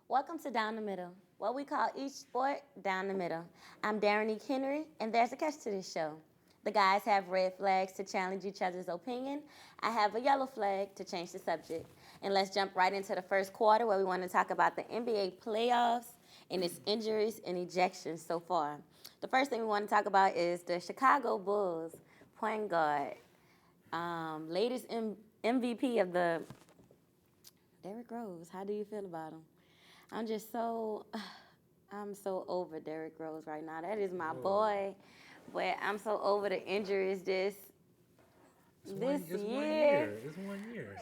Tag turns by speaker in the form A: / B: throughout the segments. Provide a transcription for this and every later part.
A: Welcome to Down the Middle, what we call each sport down the middle. I'm Darenique Henry, and there's a catch to this show. The guys have red flags to challenge each other's opinion. I have a yellow flag to change the subject. And let's jump right into the first quarter where we want to talk about the NBA playoffs and its injuries and ejections so far. The first thing we want to talk about is the Chicago Bulls point guard, latest MVP of the Derrick Rose. How do you feel about him? I'm just so, I'm so over Derrick Rose right now. That is my boy, but I'm so over the injuries this
B: It's
A: year.
B: 1 year. It's 1 year.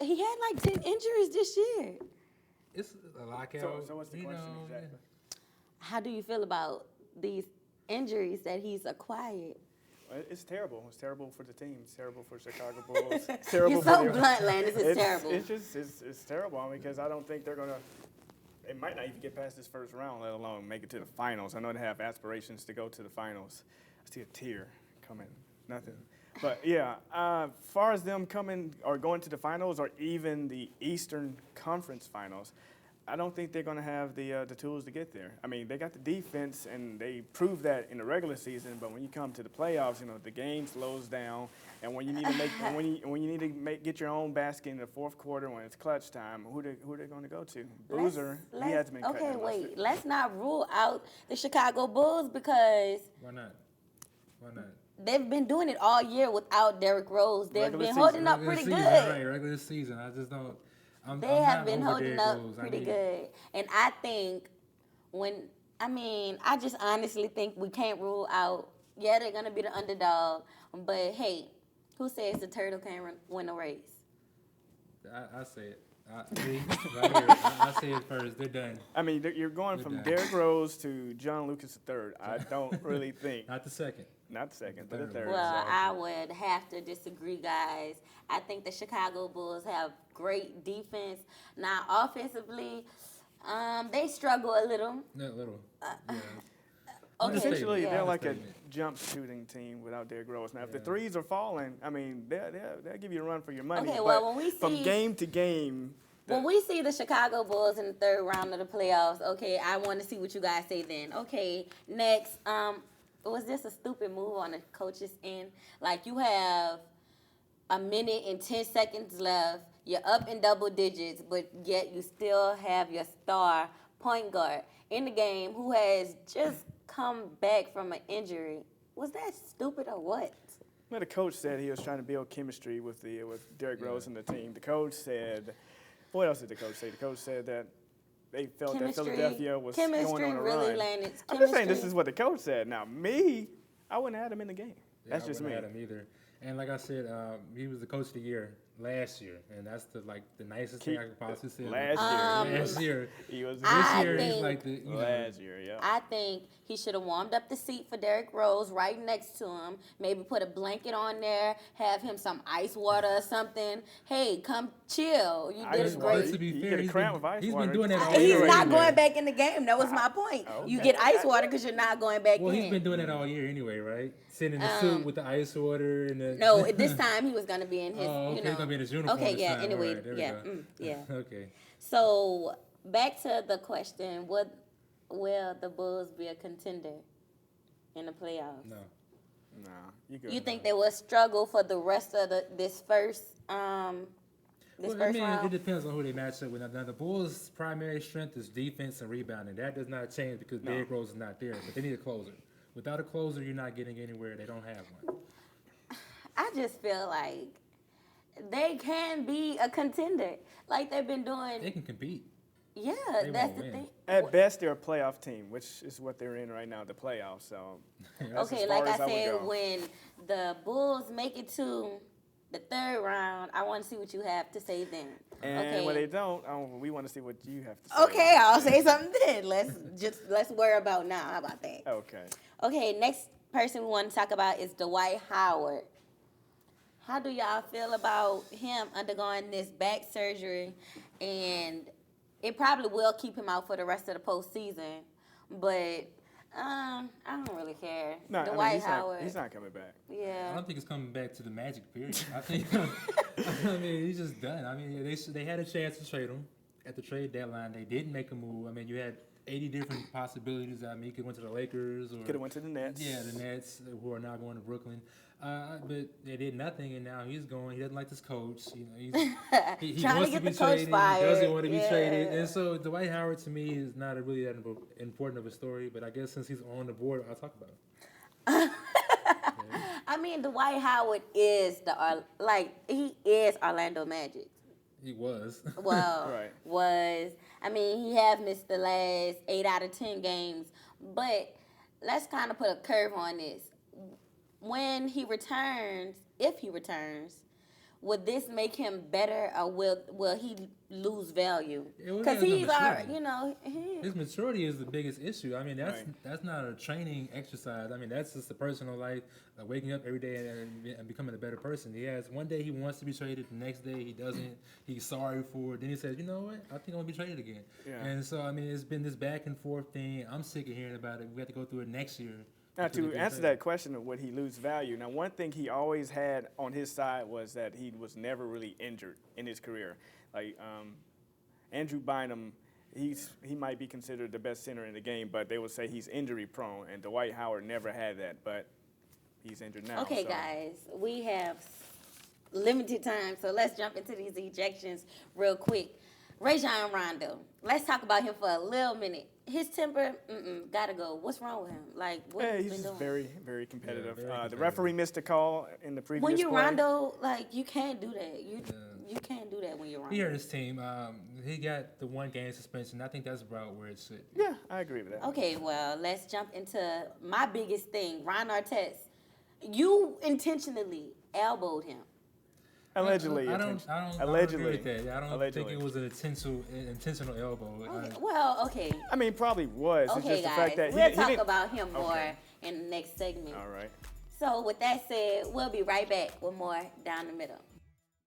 A: He had like 10 injuries this year.
B: It's a lockout.
C: So what's the question exactly?
A: How do you feel about these injuries that he's acquired?
C: It's terrible. It's terrible for the team. It's terrible for Chicago Bulls. It's terrible
A: You're
C: for
A: so
C: the-
A: blunt, Lanis. It's terrible.
C: It's terrible. I mean, because I don't think they're gonna. They might not even get past this first round, let alone make it to the finals. I know they have aspirations to go to the finals. I see a tear coming. Nothing. But yeah, far as them coming or going to the finals or even the Eastern Conference Finals, I don't think they're going to have the tools to get there. I mean, they got the defense, and they proved that in the regular season. But when you come to the playoffs, the game slows down, and when you need to make when you need to get your own basket in the fourth quarter when it's clutch time, who they going to go to? Boozer, he hasn't been cutting
A: Okay,
C: the
A: wait.
C: mustard.
A: Let's not rule out the Chicago Bulls because
B: Why not? Why not?
A: they've been doing it all year without Derrick Rose. They've
C: Regular
A: been
C: season.
A: holding up
B: Regular
A: pretty
B: season,
A: good.
B: Right, regular season. I just don't.
A: They
B: I'm
A: have
B: not
A: been
B: over
A: holding
B: Derrick
A: up
B: Rose.
A: pretty good. And I think I just honestly think we can't rule out, yeah, they're going to be the underdog. But, hey, who says the turtle can't win a race?
B: I say it. Me, right here. I say it first. They're done.
C: I mean, you're going from
B: done.
C: Derrick Rose to John Lucas III. I don't really think.
B: Not the second.
C: Not the second, but the third.
A: Well,
C: so.
A: I would have to disagree, guys. I think the Chicago Bulls have great defense. Now, offensively, they struggle a little.
B: Not little. Yeah.
A: Okay,
C: Essentially,
A: yeah.
C: they're like a
B: Statement.
C: jump shooting team without Derrick Rose. Now, if the threes are falling, I mean, they'll give you a run for your money.
A: Okay,
C: but
A: well, when we
C: from
A: see-
C: game to game,
A: When we see the Chicago Bulls in the third round of the playoffs, okay, I want to see what you guys say then. Okay, next, was this a stupid move on the coach's end? Like, you have a minute and 10 seconds left. You're up in double digits, but yet you still have your star point guard in the game who has just come back from an injury. Was that stupid or what?
C: well, the coach said he was trying to build chemistry with Derrick Rose and the team. The coach said, what else did the coach say? The coach said that they felt that Philadelphia was going on a
A: really
C: run.
A: landed.
C: I'm just saying this is what the coach said. Now, me, I wouldn't have had him in the game.
B: Yeah,
C: That's
B: I
C: just
B: wouldn't
C: me.
B: have him either. And like I said, he was the coach of the year last year, and that's the nicest thing I could possibly say.
C: Last
B: year,
C: He was
B: this
A: I
B: year he's
A: think-
B: like the
C: last year, yeah.
A: I think he should have warmed up the seat for Derrick Rose right next to him. Maybe put a blanket on there, have him some ice water or something. Hey, come chill. You did
C: Ice
A: it
C: water?
A: great.
B: To be
C: You
B: fair,
C: get a
B: he's
C: cramp
B: been,
C: with ice
B: he's
C: water.
B: been doing that all
C: He's
B: year.
A: He's not
B: anyway.
A: going back in the game. That was my point. You
C: Okay.
A: get ice water because you're not going back
B: Well,
A: in.
B: he's been doing that all year anyway, right? Sitting in the suit with the ice water and the.
A: No, this time he was going to be in his,
B: Oh, okay,
A: you know.
B: he's gonna be in his uniform
A: Okay,
B: this
A: yeah,
B: time.
A: anyway,
B: All right, there we
A: yeah,
B: go.
A: yeah.
B: Okay.
A: So, back to the question, will the Bulls be a contender in the playoffs?
B: No.
C: Nah, you good.
A: You think they will struggle for the rest of this first
B: Well, I
A: first
B: mean,
A: round?
B: it depends on who they match up with. Now, the Bulls' primary strength is defense and rebounding. That does not change because Derrick Rose is not there, but they need a closer. Without a closer, you're not getting anywhere. They don't have one.
A: I just feel like they can be a contender, like they've been doing.
B: They can compete.
A: Yeah,
B: they
A: that's
B: won't
A: the
B: win.
A: thing.
C: At best, they're a playoff team, which is what they're in right now, the playoffs. So, that's
A: Okay,
C: as
A: like
C: far as
A: I
C: would
A: said,
C: go.
A: when the Bulls make it to the third round, I want to see what you have to say then.
C: And
A: okay.
C: when they don't, we want to see what you have to say.
A: Okay, I'll say something then. Let's worry about now. How about that?
C: Okay.
A: Okay, next person we want to talk about is Dwight Howard. How do y'all feel about him undergoing this back surgery? And it probably will keep him out for the rest of the postseason. But I don't really care.
C: No,
A: Dwight Howard.
C: he's not coming back.
B: I
A: Yeah.
B: don't think it's coming back to the Magic period. I think, I mean, he's just done. I mean, they had a chance to trade him, at the trade deadline, they didn't make a move. I mean, you had 80 different possibilities. I mean, you could went to the Lakers or
C: Could have went to the Nets.
B: yeah, the Nets who are now going to Brooklyn. But they did nothing, and now he's going. He doesn't like this coach. You know, he
A: Trying
B: wants
A: to
B: to
A: get
B: be
A: the coach
B: traded.
A: fired.
B: He doesn't want to be
A: Yeah.
B: traded. And so Dwight Howard to me is not really that important of a story. But I guess since he's on the board, I'll talk about him.
A: I mean, Dwight Howard is he is Orlando Magic.
B: He was.
A: Well,
C: Right.
A: was. I mean, he have missed the last 8 out of 10 games, but let's kind of put a curve on this. When he returns, if he returns, would this make him better, or will he lose value?
B: Yeah, well,
A: Because
B: he has
A: he's
B: no
A: already,
B: maturity. His maturity is the biggest issue. I mean,
C: Right.
B: that's not a training exercise. I mean, that's just a personal life, waking up every day and becoming a better person. He has one day he wants to be traded, the next day he doesn't. He's sorry for it. Then he says, you know what? I think I'm gonna be traded again.
C: Yeah.
B: And so I mean, it's been this back and forth thing. I'm sick of hearing about it. We have to go through it next year.
C: Now,
B: before he
C: to
B: gets
C: answer
B: traded.
C: that question of would he lose value, now one thing he always had on his side was that he was never really injured in his career. Like Andrew Bynum, he might be considered the best center in the game, but they would say he's injury prone, and Dwight Howard never had that, but he's injured now.
A: Okay,
C: so.
A: guys, we have limited time, so let's jump into these ejections real quick. Rajon Rondo, let's talk about him for a little minute. His temper, gotta go. What's wrong with him? Like, what
C: Yeah,
A: he's
C: he's
A: been
C: just
A: doing?
C: very, very competitive.
B: very
C: The
B: competitive.
C: referee missed a call in the previous
A: When you're
C: play.
A: Rondo, like, you can't do that. You can't do that when you're
B: He
A: Rondo.
B: hurt his team. He got the 1 game suspension. I think that's about where it should.
C: Yeah, I agree with that.
A: Okay, well, let's jump into my biggest thing. Ron Artest, you intentionally elbowed him.
C: Allegedly.
B: I don't
C: Allegedly.
B: agree with that. I don't
C: Allegedly.
B: think it was an intentional elbow.
A: Okay, well, okay.
C: I mean, probably was. It's
A: Okay,
C: just the
A: guys,
C: fact that
A: we'll
C: he
A: talk
C: didn't.
A: about him more
C: Okay.
A: in the next segment.
C: All right.
A: So with that said, we'll be right back with more Down the Middle.